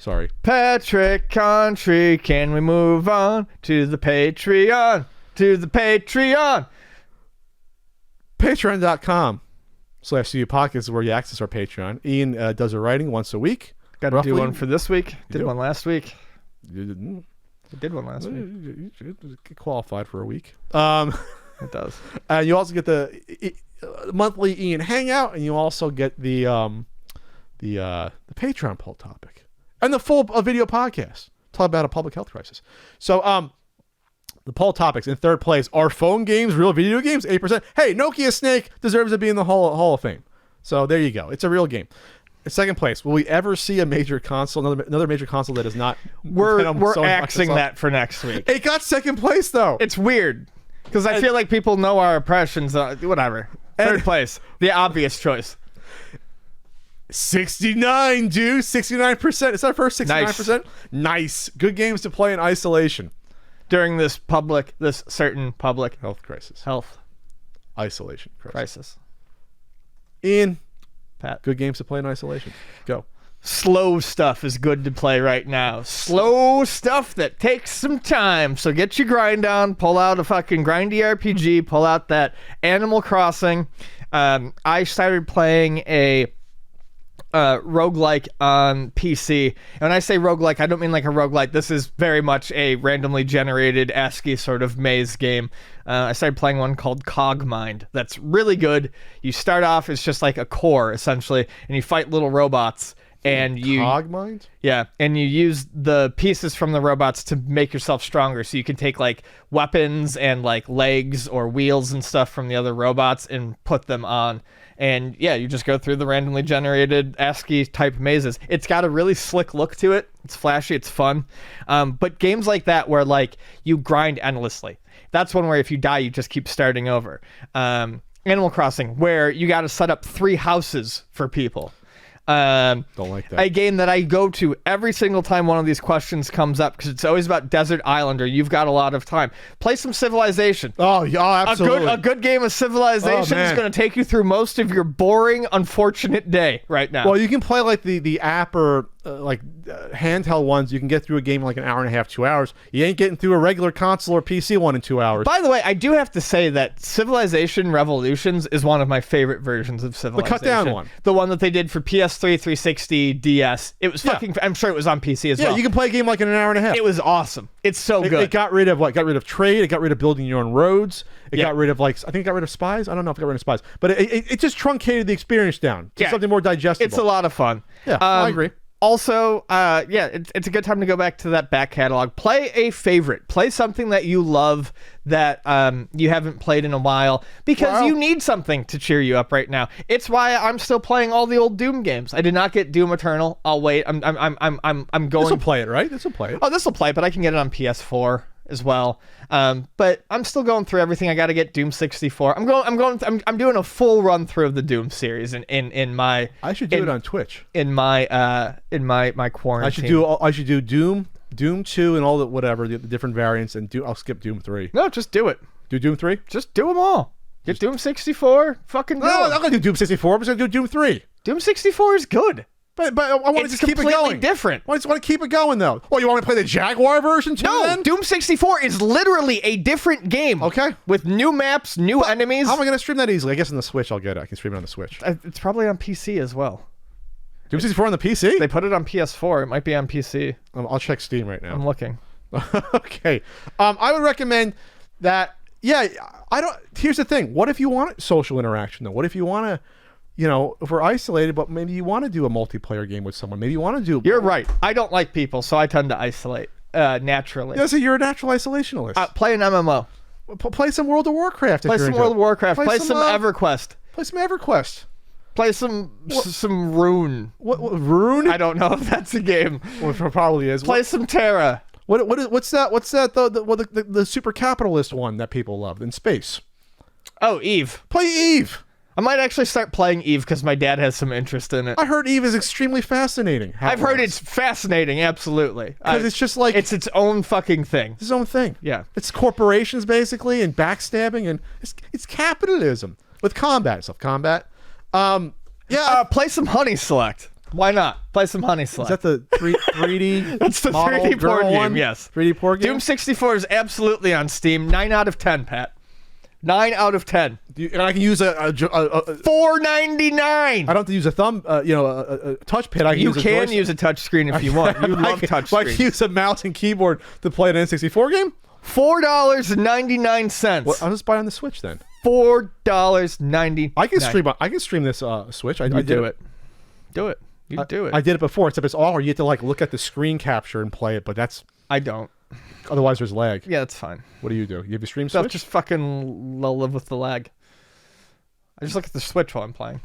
Sorry. Patrick Country, can we move on to the Patreon? To the Patreon. Patreon.com/CU Podcast is where you access our Patreon. Ian does a writing once a week. Got to do one for this week. Did one last week. You didn't. I did one last week. You get qualified for a week. It does. And you also get the monthly Ian Hangout, and you also get the Patreon poll topic and the full video podcast. Talk about a public health crisis. So the poll topics in third place are phone games, real video games, 8%. Hey, Nokia Snake deserves to be in the Hall of Fame. So there you go. It's a real game. In second place, will we ever see a major console, another major console that is not? We're axing that for next week. It got second place though. It's weird because I feel like people know our impressions. Whatever. Third place, the obvious choice. 69, dude. 69%. Is that first 69%? Nice. Good games to play in isolation during this certain public health crisis. Isolation crisis. Ian, Pat. Good games to play in isolation. Go. Slow stuff is good to play right now. Slow stuff that takes some time. So get your grind on. Pull out a fucking grindy RPG. Pull out that Animal Crossing. I started playing a roguelike on PC. And when I say roguelike, I don't mean like a roguelike. This is very much a randomly generated ASCII sort of maze game. I started playing one called Cogmind. That's really good. You start off as just like a core, essentially, and you fight little robots. And you Cogmind? Yeah, and you use the pieces from the robots to make yourself stronger. So you can take like weapons and like legs or wheels and stuff from the other robots and put them on. And yeah, you just go through the randomly generated ASCII type mazes. It's got a really slick look to it. It's flashy, it's fun. But games like that where like you grind endlessly, that's one where if you die, you just keep starting over. Animal Crossing, where you got to set up 3 houses for people. Don't like that. A game that I go to every single time one of these questions comes up because it's always about Desert Islander. You've got a lot of time. Play some Civilization. Oh, yeah, absolutely. A good game of Civilization is going to take you through most of your boring, unfortunate day right now. Well, you can play like the app or handheld ones. You can get through a game in like an hour and a half, 2 hours. You ain't getting through a regular console or PC one in 2 hours. By the way, I do have to say that Civilization Revolutions is one of my favorite versions of Civilization. The cut down one. The one that they did for PS3, 360, DS. It was fucking... I'm sure it was on PC as well. Yeah, you can play a game like in an hour and a half. It was awesome. It's so good. It got rid of what? Got rid of trade. It got rid of building your own roads. It got rid of I think it got rid of spies. I don't know if it got rid of spies. But it just truncated the experience down to something more digestible. It's a lot of fun. Yeah, I agree. Also, it's a good time to go back to that back catalog. Play a favorite. Play something that you love that you haven't played in a while because you need something to cheer you up right now. It's why I'm still playing all the old Doom games. I did not get Doom Eternal. I'll wait. I'm going. This will play it, right? This will play it. Oh, this will play, but I can get it on PS4 as well. But I'm still going through everything. I got to get Doom 64. I'm doing a full run through of the Doom series in my. I should do it on Twitch. In my quarantine. I should do Doom 2 and all the whatever the different variants and I'll skip Doom 3. No, just do it. Do Doom 3? Just do them all. Get Doom 64. Fucking do it. I'm not gonna do Doom 64. I'm just gonna do Doom 3. Doom 64 is good. But I want to just keep it going. It's completely different. I just want to keep it going, though. Oh, you want me to play the Jaguar version too? No, then? Doom 64 is literally a different game. Okay. With new maps, new enemies. How am I going to stream that easily? I guess on the Switch I'll get it. I can stream it on the Switch. It's probably on PC as well. Doom 64 on the PC? They put it on PS4. It might be on PC. I'll check Steam right now. I'm looking. Okay. I would recommend that. Yeah, here's the thing. What if you want social interaction, though? What if you want to... if we're isolated, but maybe you want to do a multiplayer game with someone. Maybe you want to do... You're right. I don't like people, so I tend to isolate naturally. Yeah, so you're a natural isolationist. Play an MMO. Play some World of Warcraft. Play some World of Warcraft. Play some EverQuest. Play some EverQuest. Play some Rune. What Rune? I don't know if that's a game. Well, it probably is. Play some Terra. What's that? The super capitalist one that people love in space? Oh, Eve. Play Eve. I might actually start playing Eve because my dad has some interest in it. I heard Eve is extremely fascinating. I've heard it's fascinating, absolutely. Because it's just like... It's its own fucking thing. It's its own thing. Yeah. It's corporations, basically, and backstabbing, and it's capitalism with combat. Self-combat. Play some Honey Select. Why not? Play some Honey Slay. Is that the 3D? That's the model 3D girl porn game, one? yes. 3D porn game. Doom 64 is absolutely on Steam. 9 out of 10, Pat. 9 out of 10. And I can use a $4.99. I don't have to use a thumb, a touch pad. I can You use a can joystick. use a touchscreen if you want. You love touch Like screens. use a mouse and keyboard to play an N64 game. $4.99. Well, I'll just buy it on the Switch then. $4.99. I can stream. I can stream this Switch. I You did do it. Do it. You do it. I did it before, except it's awkward. You have to like look at the screen capture and play it, but that's I don't. otherwise there's lag. Yeah, that's fine. What do? You have your stream So Switch? just fucking live with the lag. I just look at the Switch while I'm playing.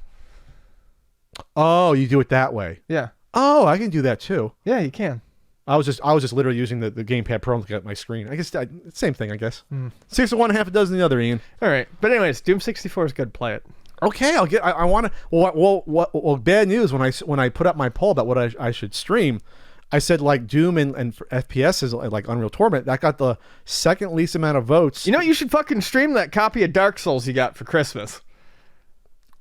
Oh, you do it that way. Yeah. Oh, I can do that too. Yeah, you can. I was just literally using the gamepad Pro to look at my screen. I guess same thing. I guess 6 of one, half a dozen the other. Ian. All right. But anyways, Doom 64 is good. Play it. Okay, I'll get. I want to. Well, bad news. When I put up my poll about what I should stream, I said like Doom and for FPS is like Unreal Tournament. That got the second least amount of votes. You know, you should fucking stream that copy of Dark Souls you got for Christmas.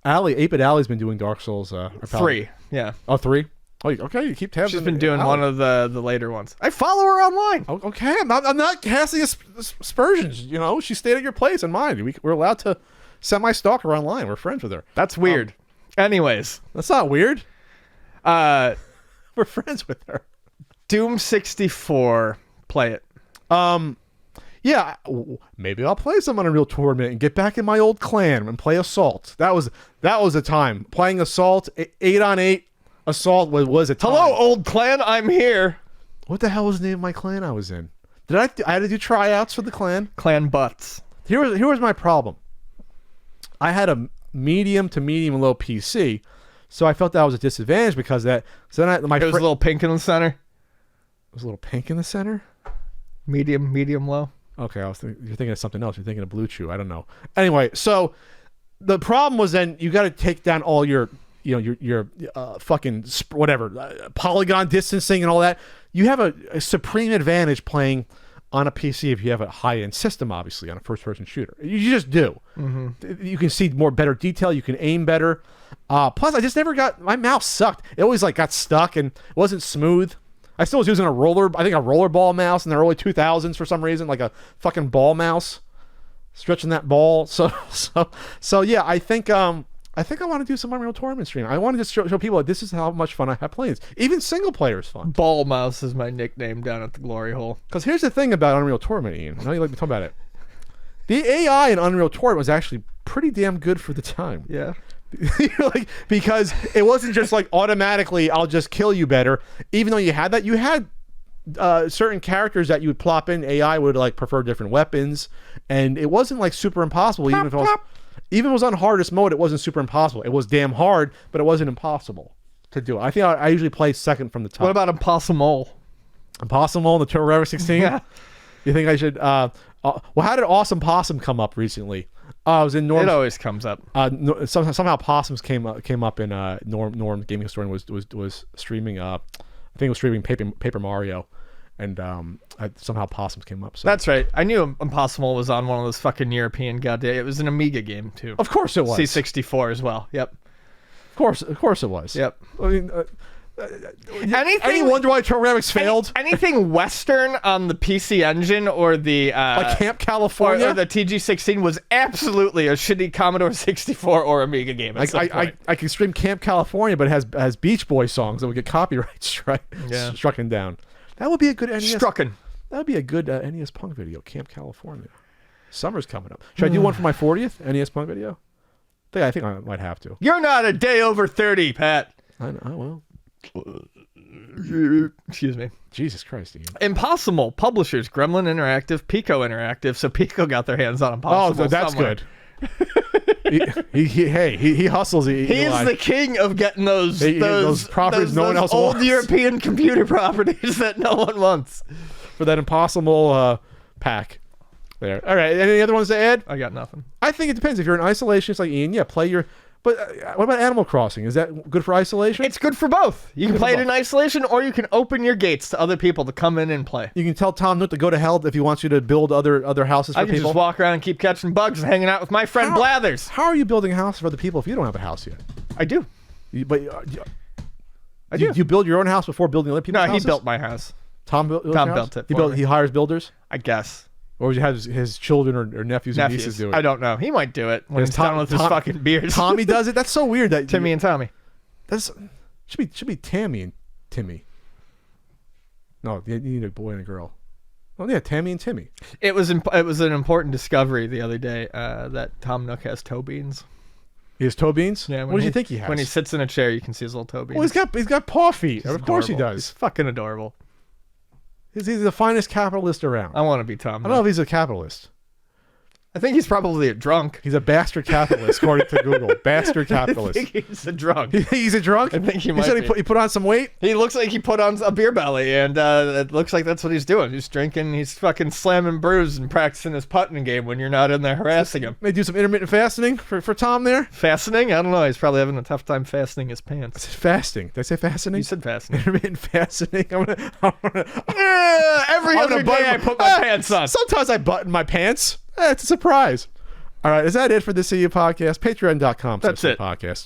Allie, 8-Bit Allie's been doing Dark Souls. 3. Yeah. Oh, 3. Oh, okay. You keep tabs. She's on been doing Allie. one of the later ones. I follow her online. Oh, okay, I'm not casting aspersions. You know, she stayed at your place and mine. We're allowed to semi-stalk her online. We're friends with her. That's weird. Anyways. That's not weird. We're friends with her. Doom 64. Play it. Yeah, maybe I'll play some Unreal Tournament and get back in my old clan and play Assault. That was a time. Playing Assault, 8-on-8 Assault was a time. Hello, old clan. I'm here. What the hell was the name of my clan I was in? I had to do tryouts for the clan? Clan Butts. Here was my problem. I had a medium to medium low PC, so I felt that was a disadvantage because that. So then It was a little pink in the center. It was a little pink in the center. Medium low. Okay, you're thinking of something else. You're thinking of Blue Chew. I don't know. Anyway, so the problem was then you got to take down all your fucking whatever polygon distancing and all that. You have a supreme advantage playing on a PC if you have a high-end system, obviously, on a first-person shooter. You just do. Mm-hmm. You can see better detail. You can aim better. Plus, I just never got... My mouse sucked. It always got stuck and it wasn't smooth. I still was using a rollerball mouse in the early 2000s for some reason, like a fucking ball mouse, stretching that ball. So yeah, I think I want to do some Unreal Tournament stream. I want to just show people that this is how much fun I have playing this. Even single player is fun. Ball Mouse is my nickname down at the Glory Hole. Because here's the thing about Unreal Tournament, Ian. I know you like to talk about it. The AI in Unreal Tournament was actually pretty damn good for the time. Yeah. Because it wasn't just like automatically I'll just kill you better. Even though you had that, you had certain characters that you would plop in. AI would like prefer different weapons, and it wasn't like super impossible. Even if it was on hardest mode, it wasn't super impossible. It was damn hard, but it wasn't impossible to do it. I think I usually play second from the top. What about Impossible? Impossible in the Turbo Rever 16? Yeah. You think I should? Well, how did Awesome Possum come up recently? I was in Norm. It always comes up. Somehow Possums came up in Norm Gaming Historian was streaming. I think it was streaming Paper Mario, and somehow Possums came up. So. That's right. I knew Impossible was on one of those fucking European goddamn. It was an Amiga game too. Of course it was. C64 as well. Yep. Of course it was. Yep. I mean, any wonder why Turbografics failed? Anything Western on the PC Engine or the like Camp California or the TG16 was absolutely a shitty Commodore 64 or Amiga game. I can stream Camp California, but it has Beach Boy songs that would get copyright strucken down. That would be a good NES. Strucken. That would be a good NES Punk video. Camp California. Summer's coming up. Should I do one for my 40th NES Punk video? I think I might have to. You're not a day over 30, Pat. I will. Excuse me. Jesus Christ, Ian. Impossible publishers, Gremlin Interactive, Pico Interactive. So Pico got their hands on Impossible. Oh, that's somewhere. Good. he hustles. He's the king of getting those properties no one else old wants. European computer properties that no one wants. For that Impossible pack. There. All right. Any other ones to add? I got nothing. I think it depends. If you're in isolation, it's like Ian. Yeah, play your. But what about Animal Crossing? Is that good for isolation? It's good for both. You can play it in isolation, or you can open your gates to other people to come in and play. You can tell Tom Nook to go to hell if he wants you to build other houses for people. I can just walk around and keep catching bugs and hanging out with my friend Blathers. How are you building a house for other people if you don't have a house yet? I do. But I Do do. you build your own house before building other people's No, houses? he built my house. Tom built Tom your house? built it for me. He hires builders? I guess. Or would you have his children or nephews and nieces do it? I don't know. He might do it when Yes, he's done with his fucking beers. Tommy does it? That's so weird. That Timmy and Tommy. That's should be Tammy and Timmy. No, you need a boy and a girl. Oh yeah, Tammy and Timmy. It was an important discovery the other day that Tom Nook has toe beans. He has toe beans? Yeah. What do you think he has? When he sits in a chair, you can see his little toe beans. Well, he's got paw feet. He's Of course he adorable. does. He's fucking adorable. He's the finest capitalist around. I want to be Tom I Nook. don't know if he's a capitalist. I think he's probably a drunk. He's a bastard capitalist, according to Google. Bastard I capitalist. think he's a drunk. He's a drunk? I think he You might said be. he put on some weight? He looks like he put on a beer belly, and it looks like that's what he's doing. He's drinking, he's fucking slamming brews and practicing his putting game when you're not in there harassing him. May do some intermittent fasting for Tom there? Fastening? I don't know. He's probably having a tough time fastening his pants. Fasting. Did I say fastening? You said fastening. Intermittent fasting. Every I'm other gonna day I put my pants on. Sometimes I button my pants. It's a surprise. All right, is that it for this CU podcast? Patreon.com. That's it. Podcast.